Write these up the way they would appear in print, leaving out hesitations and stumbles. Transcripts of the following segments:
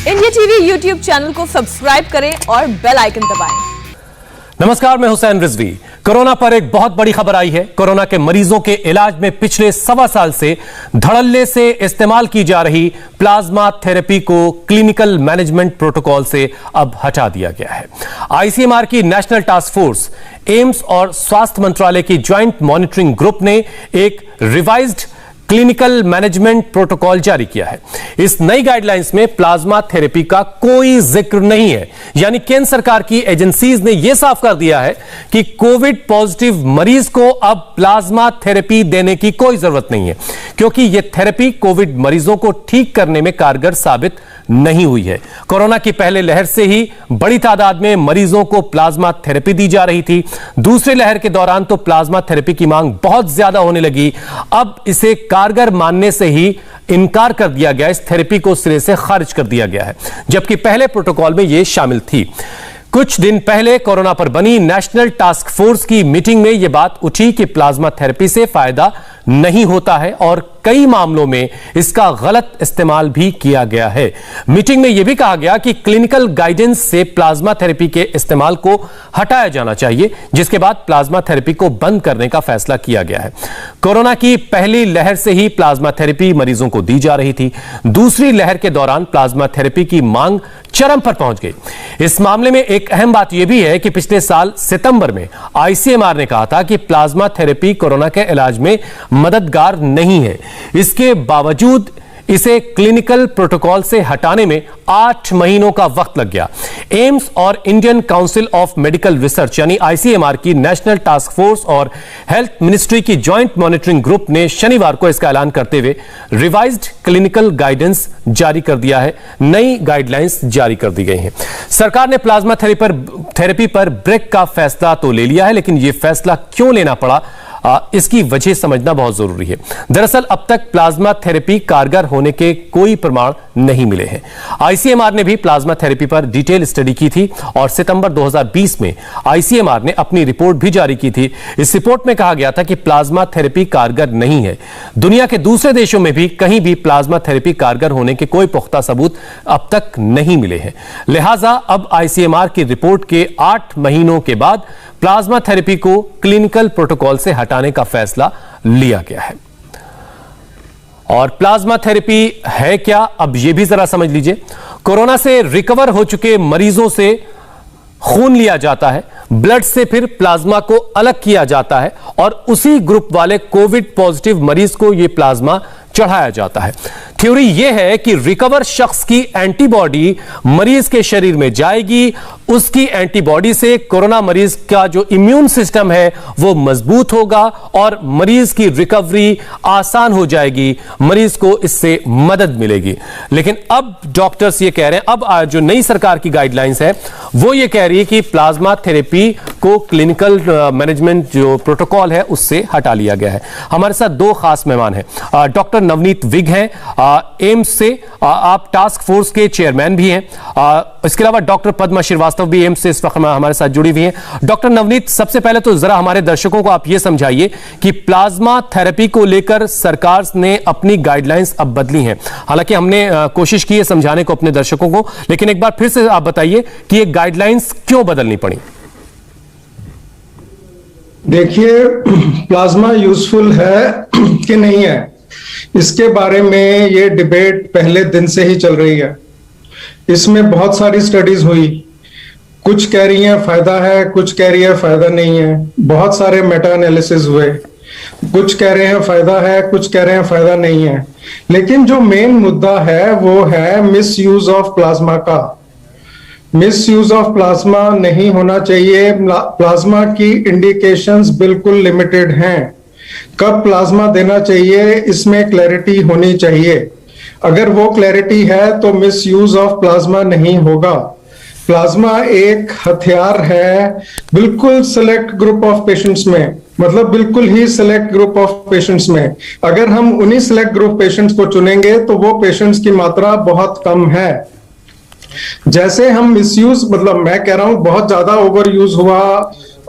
India TV YouTube channel को subscribe करें और बेल आइकन दबाएं। नमस्कार, मैं हुसैन रिजवी। कोरोना पर एक बहुत बड़ी खबर आई है। कोरोना के मरीजों के इलाज में पिछले 1.25 साल से धड़ल्ले से इस्तेमाल की जा रही प्लाज्मा थेरेपी को क्लिनिकल मैनेजमेंट प्रोटोकॉल से अब हटा दिया गया है। आईसीएमआर की नेशनल टास्क फोर्स, एम्स और स्वास्थ्य मंत्रालय की ज्वाइंट मॉनिटरिंग ग्रुप ने एक रिवाइज्ड क्लिनिकल मैनेजमेंट प्रोटोकॉल जारी किया है। इस नई गाइडलाइंस में प्लाज्मा थेरेपी का कोई जिक्र नहीं है। यानी केंद्र सरकार की एजेंसीज ने यह साफ कर दिया है कि कोविड पॉजिटिव मरीज को अब प्लाज्मा थेरेपी देने की कोई जरूरत नहीं है, क्योंकि यह थेरेपी कोविड मरीजों को ठीक करने में कारगर साबित नहीं हुई है। कोरोना की पहले लहर से ही बड़ी तादाद में मरीजों को प्लाज्मा थेरेपी दी जा रही थी। दूसरी लहर के दौरान तो प्लाज्मा थेरेपी की मांग बहुत ज्यादा होने लगी। अब इसे कारगर मानने से ही इनकार कर दिया गया, इस थेरेपी को सिरे से खारिज कर दिया गया है, जबकि पहले प्रोटोकॉल में यह शामिल थी। कुछ दिन पहले कोरोना पर बनी नेशनल टास्क फोर्स की मीटिंग में यह बात उठी कि प्लाज्मा थेरेपी से फायदा नहीं होता है और कई मामलों में इसका गलत इस्तेमाल भी किया गया है। मीटिंग में यह भी कहा गया कि क्लिनिकल गाइडेंस से प्लाज्मा थेरेपी के इस्तेमाल को हटाया जाना चाहिए, जिसके बाद प्लाज्मा थेरेपी को बंद करने का फैसला किया गया है। कोरोना की पहली लहर से ही प्लाज्मा थेरेपी मरीजों को दी जा रही थी। दूसरी लहर के दौरान प्लाज्मा थेरेपी की मांग चरम पर पहुंच गई। इस मामले में एक अहम बात यह भी है कि पिछले साल सितंबर में आईसीएमआर ने कहा था कि प्लाज्मा थेरेपी कोरोना के इलाज में मददगार नहीं है। इसके बावजूद इसे क्लिनिकल प्रोटोकॉल से हटाने में 8 महीनों का वक्त लग गया। एम्स और Indian council of medical research यानी आईसीएमआर की नेशनल टास्क फोर्स और हेल्थ मिनिस्ट्री की ज्वाइंट मॉनिटरिंग ग्रुप ने शनिवार को इसका ऐलान करते हुए रिवाइज्ड क्लिनिकल गाइडेंस जारी कर दिया है। नई गाइडलाइंस जारी कर दी गई हैं। सरकार ने प्लाज्मा थेरेपी पर ब्रेक का फैसला तो ले लिया है, लेकिन यह फैसला क्यों लेना पड़ा, इसकी वजह समझना बहुत जरूरी है। दरअसल अब तक प्लाज्मा थेरेपी कारगर होने के कोई प्रमाण नहीं मिले हैं। आईसीएमआर ने भी प्लाज्मा थेरेपी पर डिटेल स्टडी की थी और सितंबर 2020 में आईसीएमआर ने अपनी रिपोर्ट भी जारी की थी। इस रिपोर्ट में कहा गया था कि प्लाज्मा थेरेपी कारगर नहीं है। दुनिया के दूसरे देशों में भी कहीं भी प्लाज्मा थेरेपी कारगर होने के कोई पुख्ता सबूत अब तक नहीं मिले हैं। लिहाजा अब आईसीएमआर की रिपोर्ट के 8 महीनों के बाद प्लाज्मा थेरेपी को क्लिनिकल प्रोटोकॉल से हटाने का फैसला लिया गया है। और प्लाज्मा थेरेपी है क्या, अब यह भी जरा समझ लीजिए। कोरोना से रिकवर हो चुके मरीजों से खून लिया जाता है, ब्लड से फिर प्लाज्मा को अलग किया जाता है और उसी ग्रुप वाले कोविड पॉजिटिव मरीज को यह प्लाज्मा चढ़ाया जाता है। थ्योरी यह है कि रिकवर शख्स की एंटीबॉडी मरीज के शरीर में जाएगी, उसकी एंटीबॉडी से कोरोना मरीज का जो इम्यून सिस्टम है वो मजबूत होगा और मरीज की रिकवरी आसान हो जाएगी, मरीज को इससे मदद मिलेगी। लेकिन अब डॉक्टर्स ये कह रहे हैं, अब जो नई सरकार की गाइडलाइंस है वो ये कह रही है कि प्लाज्मा थेरेपी को क्लिनिकल मैनेजमेंट जो प्रोटोकॉल है उससे हटा लिया गया है। हमारे साथ 2 खास मेहमान हैं। डॉक्टर नवनीत विग हैं एम्स से, आप टास्क फोर्स के चेयरमैन भी हैं। इसके अलावा डॉक्टर पद्मा श्रीवास्तव भी एम्स से इस वक्त हमारे साथ जुड़ी हुई हैं। डॉक्टर नवनीत, सबसे पहले तो जरा हमारे दर्शकों को आप ये समझाइए कि प्लाज्मा थेरेपी को लेकर सरकार ने अपनी गाइडलाइंस अब बदली हैं। हालांकि हमने कोशिश की है समझाने को अपने दर्शकों को, लेकिन एक बार फिर से आप बताइए कि ये गाइडलाइंस क्यों बदलनी पड़ी। देखिए, प्लाज्मा यूजफुल है कि नहीं है, इसके बारे में ये डिबेट पहले दिन से ही चल रही है। इसमें बहुत सारी स्टडीज हुई, कुछ कह रही हैं फायदा है, कुछ कह रही है फायदा नहीं है। बहुत सारे मेटा एनालिसिस हुए, कुछ कह रहे हैं फायदा है, कुछ कह रहे हैं फायदा नहीं है। लेकिन जो मेन मुद्दा है वो है मिस यूज ऑफ प्लाज्मा का। मिस यूज ऑफ प्लाज्मा नहीं होना चाहिए। प्लाज्मा की इंडिकेशंस बिल्कुल लिमिटेड हैं। कब प्लाज्मा देना चाहिए इसमें क्लैरिटी होनी चाहिए। अगर वो क्लैरिटी है तो मिस यूज ऑफ प्लाज्मा नहीं होगा। प्लाज्मा एक हथियार है बिल्कुल सिलेक्ट ग्रुप ऑफ पेशेंट्स में, मतलब बिल्कुल ही सिलेक्ट ग्रुप ऑफ पेशेंट्स में। अगर हम उन्हीं सिलेक्ट ग्रुप पेशेंट्स को चुनेंगे तो वो पेशेंट्स की मात्रा बहुत कम है। जैसे हम मिसयूज, मतलब मैं कह रहा हूं बहुत ज्यादा ओवर यूज हुआ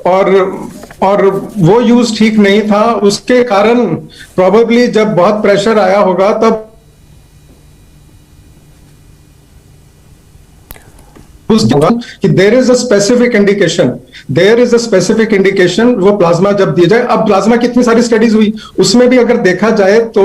और वो यूज ठीक नहीं था, उसके कारण प्रोबेबली जब बहुत प्रेशर आया होगा तब कि there is a specific indication वो प्लाज्मा जब दिया जाए। अब प्लाज्मा कितनी सारी स्टडीज हुई, उसमें भी अगर देखा जाए तो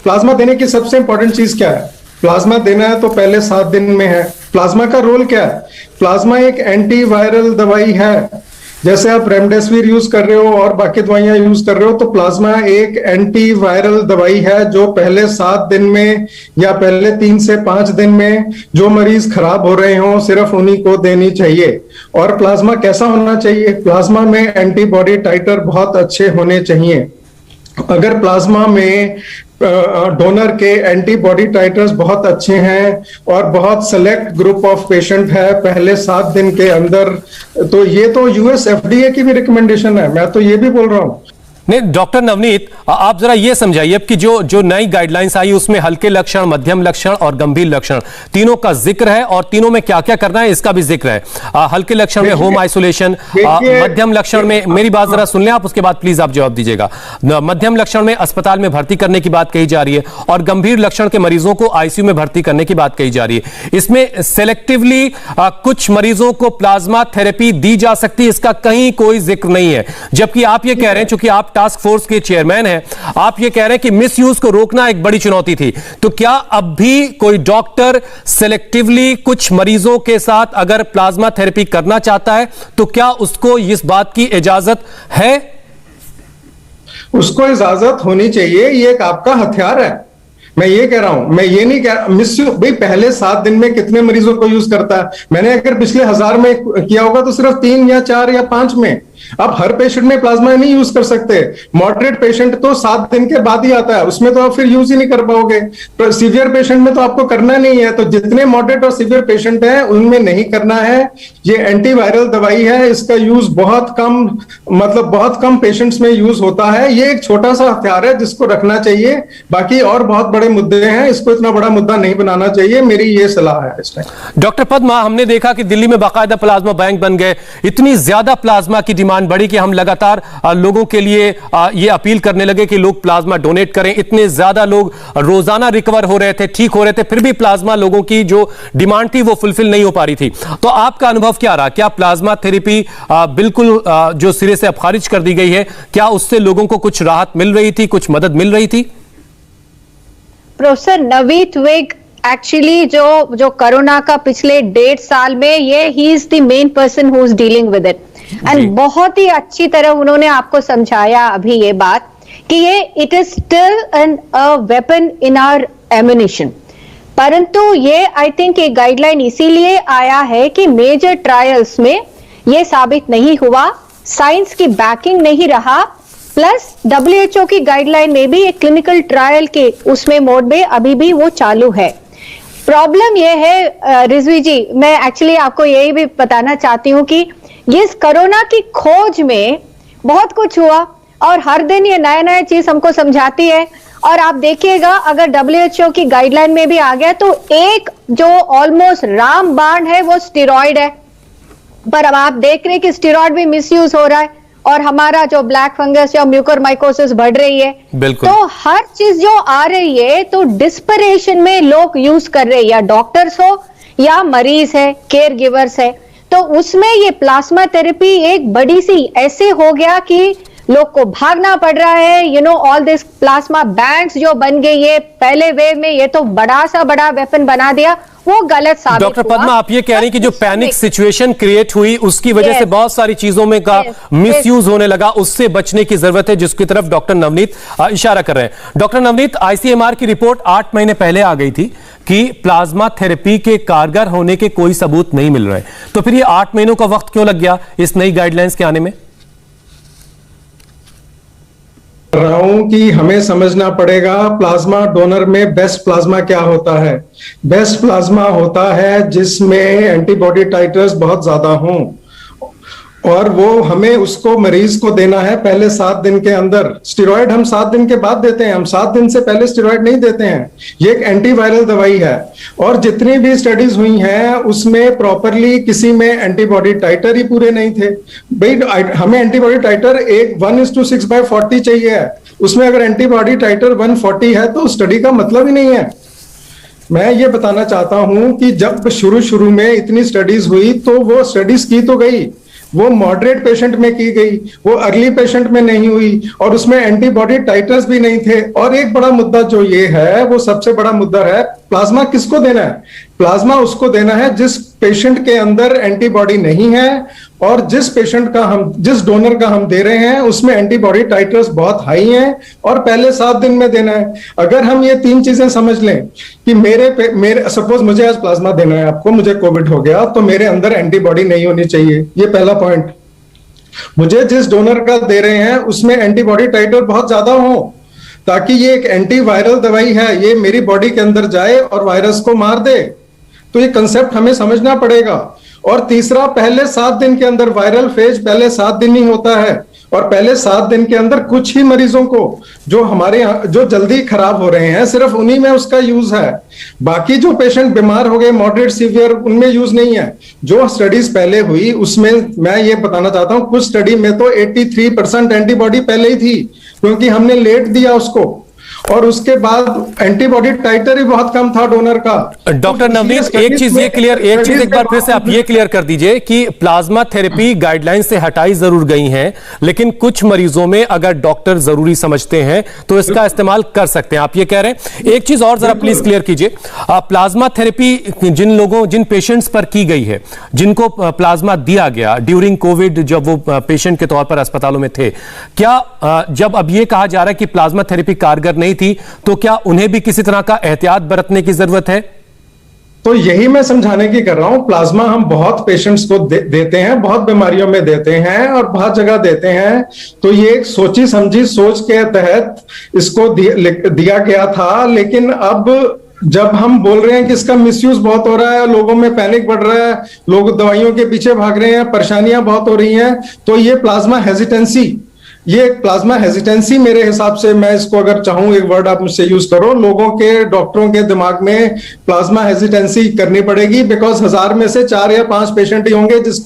प्लाज्मा देने की सबसे इंपॉर्टेंट चीज क्या है? प्लाज्मा देना है तो पहले 7 दिन में है। प्लाज्मा का रोल क्या है? प्लाज्मा एक एंटीवायरल दवाई है। जैसे आप रेमडेसिविर यूज कर रहे हो और बाकी दवाइयां यूज कर रहे हो, तो प्लाज्मा एक एंटीवायरल दवाई है जो पहले 7 दिन में या पहले 3 से 5 दिन में जो मरीज खराब हो रहे हो सिर्फ उन्हीं को देनी चाहिए। और प्लाज्मा कैसा होना चाहिए? प्लाज्मा में एंटीबॉडी टाइटर बहुत अच्छे होने चाहिए। अगर प्लाज्मा में डोनर के एंटीबॉडी टाइटर्स बहुत अच्छे हैं और बहुत सेलेक्ट ग्रुप ऑफ पेशेंट है पहले 7 दिन के अंदर, तो ये तो यूएस एफडीए की भी रिकमेंडेशन है, मैं तो ये भी बोल रहा हूं। नहीं डॉक्टर नवनीत, आप जरा ये समझाइए अब कि जो नई गाइडलाइंस आई उसमें हल्के लक्षण, मध्यम लक्षण और गंभीर लक्षण तीनों का जिक्र है और तीनों में क्या क्या करना है इसका भी जिक्र है। हल्के लक्षण में होम आइसोलेशन, मध्यम लक्षण में, मेरी बात जरा सुन लें आप, उसके बाद प्लीज आप जवाब दीजिएगा। मध्यम लक्षण में अस्पताल में भर्ती करने की बात कही जा रही है और गंभीर लक्षण के मरीजों को आईसीयू में भर्ती करने की बात कही जा रही है। इसमें सेलेक्टिवली कुछ मरीजों को प्लाज्मा थेरेपी दी जा सकती है, इसका कहीं कोई जिक्र नहीं है। जबकि आप ये कह रहे हैं, चूंकि आप टास्क फोर्स के चेयरमैन हैं, आप ये कह रहे हैं कि मिसयूज को रोकना एक बड़ी चुनौती थी, तो क्या अब भी कोई डॉक्टर सेलेक्टिवली कुछ मरीजों के साथ अगर प्लाज्मा थेरेपी करना चाहता है तो क्या उसको इस बात की इजाजत है? उसको इजाजत होनी चाहिए, ये एक आपका हथियार है। मैं ये कह रहा हूं, मैं ये नहीं कह रहा मिसयूज। भाई पहले 7 दिन में कितने मरीजों को यूज करता है? मैंने अगर पिछले 1000 में किया होगा तो सिर्फ 3 या 4 या 5 में। आप हर पेशेंट में प्लाज्मा नहीं यूज कर सकते। मॉडरेट पेशेंट तो 7 दिन के बाद ही आता है, उसमें तो आप फिर यूज ही नहीं कर पाओगे। तो सीवियर पेशेंट में तो आपको करना नहीं है। तो जितने मॉडरेट और सीवियर पेशेंट हैं उनमें नहीं करना है। ये एंटीवायरल दवाई है, इसका यूज बहुत कम, मतलब बहुत कम पेशेंट्स में यूज होता है। ये एक छोटा सा हथियार है जिसको रखना चाहिए। बाकी और बहुत बड़े मुद्दे हैं, इसको इतना बड़ा मुद्दा नहीं बनाना चाहिए, मेरी ये सलाह है इस टाइम। डॉक्टर पद्मा, हमने देखा कि दिल्ली में बाकायदा प्लाज्मा बैंक बन गए, इतनी ज्यादा प्लाज्मा की डिमांड बढ़ी कि हम लगातार लोगों के लिए ये अपील करने लगे कि लोग प्लाज्मा डोनेट करें। इतने ज्यादा लोग रोजाना रिकवर हो रहे थे, ठीक हो रहे थे, फिर भी प्लाज्मा लोगों की जो डिमांड थी वो फुलफिल नहीं हो पा रही थी। तो आपका अनुभव क्या रहा? क्या प्लाज्मा थेरेपी बिल्कुल जो सिरे से अब खारिज कर दी गई है, क्या उससे लोगों को कुछ राहत मिल रही थी, कुछ मदद मिल रही थी? प्रोफेसर नवीद विग एक्चुअली जो कोरोना का पिछले 1.5 साल में ये he is the main person who is dealing with it and बहुत ही अच्छी तरह उन्होंने आपको समझाया अभी ये बात कि ये it is still an a weapon in our ammunition. परंतु ये आई थिंक ये गाइडलाइन इसीलिए आया है कि मेजर ट्रायल्स में ये साबित नहीं हुआ, साइंस की बैकिंग नहीं रहा, प्लस WHO की गाइडलाइन में भी एक क्लिनिकल ट्रायल के उसमें मोड में अभी भी वो चालू है। प्रॉब्लम ये है रिजवी जी, मैं एक्चुअली आपको यही भी बताना चाहती हूँ कि इस कोरोना की खोज में बहुत कुछ हुआ और हर दिन ये नया नया चीज हमको समझाती है। और आप देखिएगा अगर WHO की गाइडलाइन में भी आ गया तो एक जो ऑलमोस्ट रामबाण है वो स्टेरॉइड है, पर अब आप देख रहे हैं कि स्टेरॉइड भी मिसयूज हो रहा है और हमारा जो ब्लैक फंगस या म्यूकोरमाइकोसिस बढ़ रही है। तो हर चीज जो आ रही है तो डिस्परेशन में लोग यूज कर रहे हैं, या डॉक्टर्स हो या मरीज है, केयर गिवर्स है। तो उसमें ये प्लाज्मा थेरेपी एक बड़ी सी ऐसे हो गया कि लोग को भागना पड़ रहा है। ऑल दिस प्लाज्मा बैंक्स जो बन गई है पहले वेव में, ये तो बड़ा सा बड़ा वेपन बना दिया, वो गलत साबित हुआ। डॉक्टर पद्मा, आप ये कह रही हैं कि जो पैनिक सिचुएशन क्रिएट हुई उसकी वजह से बहुत सारी चीजों में का मिसयूज होने लगा, उससे बचने की जरूरत है, जिसकी तरफ डॉक्टर नवनीत इशारा कर रहे हैं। डॉक्टर नवनीत, ICMR की रिपोर्ट 8 महीने पहले आ गई थी कि प्लाज्मा थेरेपी के कारगर होने के कोई सबूत नहीं मिल रहे, तो फिर ये 8 महीनों का वक्त क्यों लग गया इस नई गाइडलाइंस के आने में? रहा हूं कि हमें समझना पड़ेगा प्लाज्मा डोनर में बेस्ट प्लाज्मा क्या होता है। बेस्ट प्लाज्मा होता है जिसमें एंटीबॉडी टाइटर्स बहुत ज्यादा हों और वो हमें उसको मरीज को देना है पहले 7 दिन के अंदर। स्टेरॉइड हम 7 दिन के बाद देते हैं, हम 7 दिन से पहले स्टेरॉइड नहीं देते हैं। ये एक एंटीवायरल दवाई है और जितनी भी स्टडीज हुई हैं उसमें प्रॉपरली किसी में एंटीबॉडी टाइटर ही पूरे नहीं थे। भाई हमें एंटीबॉडी टाइटर 1:6/40 चाहिए है, उसमें अगर एंटीबॉडी टाइटर 140 है तो स्टडी का मतलब ही नहीं है। मैं ये बताना चाहता हूं कि जब शुरू में इतनी स्टडीज हुई तो वो स्टडीज की तो गई, वो मॉडरेट पेशेंट में की गई, वो अर्ली पेशेंट में नहीं हुई, और उसमें एंटीबॉडी टाइटर्स भी नहीं थे। और एक बड़ा मुद्दा जो ये है, वो सबसे बड़ा मुद्दा है, प्लाज्मा किसको देना है? प्लाज्मा उसको देना है जिस पेशेंट के अंदर एंटीबॉडी नहीं है, और जिस डोनर का हम दे रहे हैं उसमें एंटीबॉडी टाइटर्स बहुत हाई हैं, और पहले 7 दिन में देना है। अगर हम ये 3 चीजें समझ लें कि मेरे सपोज मुझे आज प्लाज्मा देना है आपको, मुझे कोविड हो गया, तो मेरे अंदर एंटीबॉडी नहीं होनी चाहिए, ये पहला पॉइंट। मुझे जिस डोनर का दे रहे हैं उसमें एंटीबॉडी टाइटर बहुत ज्यादा हो, ताकि ये एक एंटीवायरल दवाई है, ये मेरी बॉडी के अंदर जाए और वायरस को मार दे। तो ये कंसेप्ट हमें समझना पड़ेगा। और तीसरा, पहले 7 दिन के अंदर, वायरल फेज पहले 7 दिन ही होता है, और पहले 7 दिन के अंदर कुछ ही मरीजों को जो हमारे यहाँ जो जल्दी खराब हो रहे हैं, सिर्फ उन्हीं में उसका यूज है। बाकी जो पेशेंट बीमार हो गए मॉडरेट सीवियर, उनमें यूज नहीं है। जो स्टडीज पहले हुई उसमें मैं ये बताना चाहता हूं, कुछ स्टडी में तो 83% एंटीबॉडी पहले ही थी, क्योंकि हमने लेट दिया उसको, और उसके बाद एंटीबॉडी टाइटर ही बहुत कम था डोनर का। डॉक्टर नवनीत, एक चीज एक बार फिर से आप ये क्लियर कर दीजिए कि प्लाज्मा थेरेपी गाइडलाइन से हटाई जरूर गई हैं, लेकिन कुछ मरीजों में अगर डॉक्टर जरूरी समझते हैं तो इसका इस्तेमाल कर सकते हैं, आप ये कह रहे हैं। एक चीज और जरा प्लीज क्लियर कीजिए, प्लाज्मा थेरेपी जिन पेशेंट्स पर की गई है, जिनको प्लाज्मा दिया गया ड्यूरिंग कोविड, जब वो पेशेंट के तौर पर अस्पतालों में थे, क्या जब अब ये कहा जा रहा है कि प्लाज्मा थेरेपी कारगर नहीं थी, तो क्या उन्हें भी किसी तरह का एहतियात बरतने की जरूरत है? तो यही मैं समझाने की कर रहा हूं। प्लाज्मा हम बहुत पेशेंट्स को देते हैं, बहुत बीमारियों में देते हैं और बहुत जगह देते हैं। तो ये एक सोची समझी सोच के तहत इसको दिया गया था। लेकिन अब जब हम बोल रहे हैं कि इसका मिसयूज बहुत हो रहा है, लोगों में पैनिक बढ़ रहा है, लोग दवाइयों के पीछे भाग रहे हैं, परेशानियां बहुत हो रही हैं, तो ये प्लाज्मा हेजिटेंसी मेरे हिसाब से, मैं इसको अगर चाहूं एक वर्ड आप मुझसे यूज करो, लोगों के, डॉक्टरों के दिमाग में प्लाज्मा हेजिटेंसी करनी पड़ेगी, बिकॉज 1000 में से 4 या 5 पेशेंट ही होंगे जिस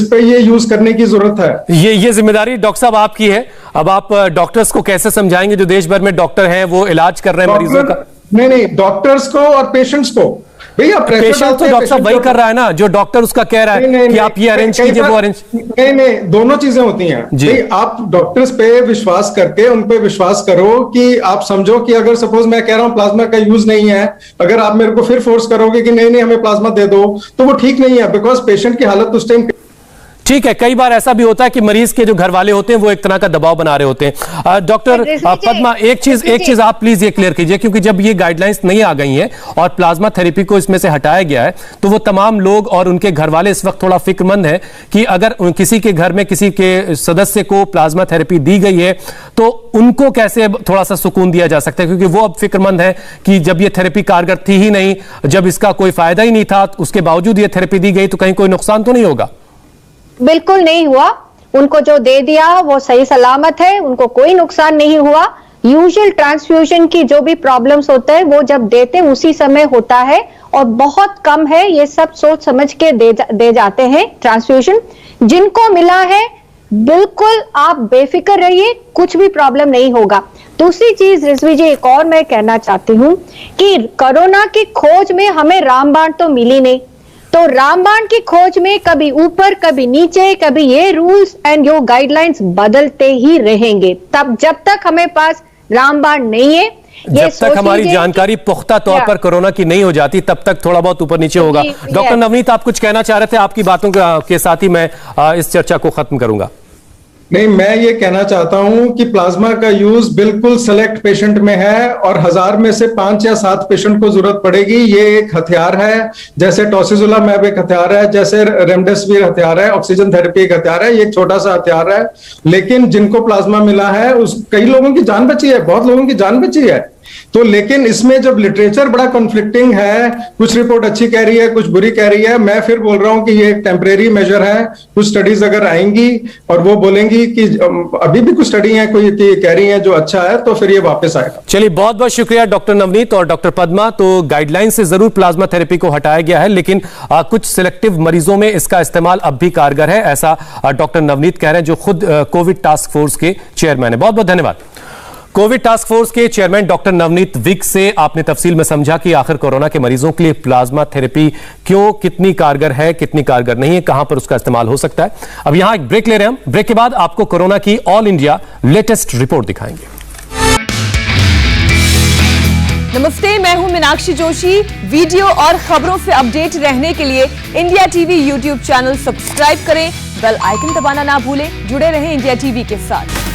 पे ये यूज करने की जरूरत है। ये जिम्मेदारी डॉक्टर साहब आपकी है। अब आप डॉक्टर्स को कैसे समझाएंगे जो देश भर में डॉक्टर हैं, वो इलाज कर रहे हैं मरीजों का? नहीं, डॉक्टर्स को और पेशेंट्स को। भैया पेशेंट तो डॉक्टर साहब वही कर रहा है ना, जो डॉक्टर उसका कह रहा है कि आप ये अरेंज कीजिए, वो अरेंज। नहीं, दोनों चीजें होती हैं जी। आप डॉक्टर्स पे विश्वास करके उन पे विश्वास करो कि आप समझो कि अगर सपोज मैं कह रहा हूं प्लाज्मा का यूज नहीं है, अगर आप मेरे को फिर फोर्स करोगे कि नहीं हमें प्लाज्मा दे दो, तो वो ठीक नहीं है, बिकॉज पेशेंट की हालत उस टाइम ठीक है। कई बार ऐसा भी होता है कि मरीज के जो घर वाले होते हैं वो एक तरह का दबाव बना रहे होते हैं। डॉक्टर पद्मा, एक चीज आप प्लीज ये क्लियर कीजिए, क्योंकि जब ये गाइडलाइंस नहीं आ गई हैं और प्लाज्मा थेरेपी को इसमें से हटाया गया है, तो वो तमाम लोग और उनके घर वाले इस वक्त थोड़ा फिक्रमंद है कि अगर किसी के घर में किसी के सदस्य को प्लाज्मा थेरेपी दी गई है तो उनको कैसे थोड़ा सा सुकून दिया जा सकता है, क्योंकि वो अब फिक्रमंद है कि जब ये थेरेपी कारगर थी ही नहीं, जब इसका कोई फायदा ही नहीं था, उसके बावजूद ये थेरेपी दी गई, तो कहीं कोई नुकसान तो नहीं होगा? बिल्कुल नहीं हुआ। उनको जो दे दिया वो सही सलामत है, उनको कोई नुकसान नहीं हुआ। यूजुअल ट्रांसफ्यूजन की जो भी प्रॉब्लम्स होते हैं वो जब देते हैं उसी समय होता है, और बहुत कम है, ये सब सोच समझ के दे जाते हैं ट्रांसफ्यूजन। जिनको मिला है बिल्कुल आप बेफिक्र रहिए, कुछ भी प्रॉब्लम नहीं होगा। दूसरी चीज रिजवी जी, एक और मैं कहना चाहती हूं कि कोरोना की खोज में हमें रामबाण तो मिली नहीं, तो रामबाण की खोज में कभी ऊपर कभी नीचे, कभी ये रूल्स एंड यो गाइडलाइंस बदलते ही रहेंगे। तब जब तक हमें पास रामबाण नहीं है, जब तक हमारी जानकारी पुख्ता तौर पर कोरोना की नहीं हो जाती, तब तक थोड़ा बहुत ऊपर नीचे होगा। डॉक्टर नवनीत, आप कुछ कहना चाह रहे थे, आपकी बातों के साथ ही मैं इस चर्चा को खत्म करूंगा। नहीं, मैं ये कहना चाहता हूं कि प्लाज्मा का यूज बिल्कुल सेलेक्ट पेशेंट में है, और 1000 में से 5 या 7 पेशेंट को जरूरत पड़ेगी। ये एक हथियार है, जैसे टॉसिजुलामैब एक हथियार है, जैसे रेमडेसिविर हथियार है, ऑक्सीजन थेरेपी एक हथियार है। ये एक छोटा सा हथियार है, लेकिन जिनको प्लाज्मा मिला है कई लोगों की जान बची है, बहुत लोगों की जान बची है। तो लेकिन इसमें जब लिटरेचर बड़ा कॉन्फ्लिक्टिंग है, कुछ रिपोर्ट अच्छी कह रही है, कुछ बुरी कह रही है, मैं फिर बोल रहा हूं कि ये एक टेम्परेरी मेजर है। कुछ स्टडीज अगर आएंगी और वो बोलेंगी कि अभी भी कुछ स्टडी है कोई कह रही है जो अच्छा है, तो फिर ये वापस आएगा। चलिए, बहुत बहुत शुक्रिया डॉक्टर नवनीत और डॉक्टर पद्मा। तो गाइडलाइन से जरूर प्लाज्मा थेरेपी को हटाया गया है, लेकिन कुछ सिलेक्टिव मरीजों में इसका इस्तेमाल अब भी कारगर है, ऐसा डॉक्टर नवनीत कह रहे हैं, जो खुद कोविड टास्क फोर्स के चेयरमैन है। बहुत बहुत धन्यवाद। कोविड टास्क फोर्स के चेयरमैन डॉक्टर नवनीत विक से आपने तफसील में समझा कि आखिर कोरोना के मरीजों के लिए प्लाज्मा थेरेपी क्यों, कितनी कारगर है, कितनी कारगर नहीं है, कहां पर उसका इस्तेमाल हो सकता है। अब यहां एक ब्रेक ले रहे हैं हम। ब्रेक के बाद आपको कोरोना की ऑल इंडिया लेटेस्ट रिपोर्ट दिखाएंगे। नमस्ते, मैं हूं मीनाक्षी जोशी। वीडियो और खबरों से अपडेट रहने के लिए India TV YouTube channel subscribe करें, बेल आइकन दबाना ना भूलें। जुड़े रहें इंडिया टीवी के साथ।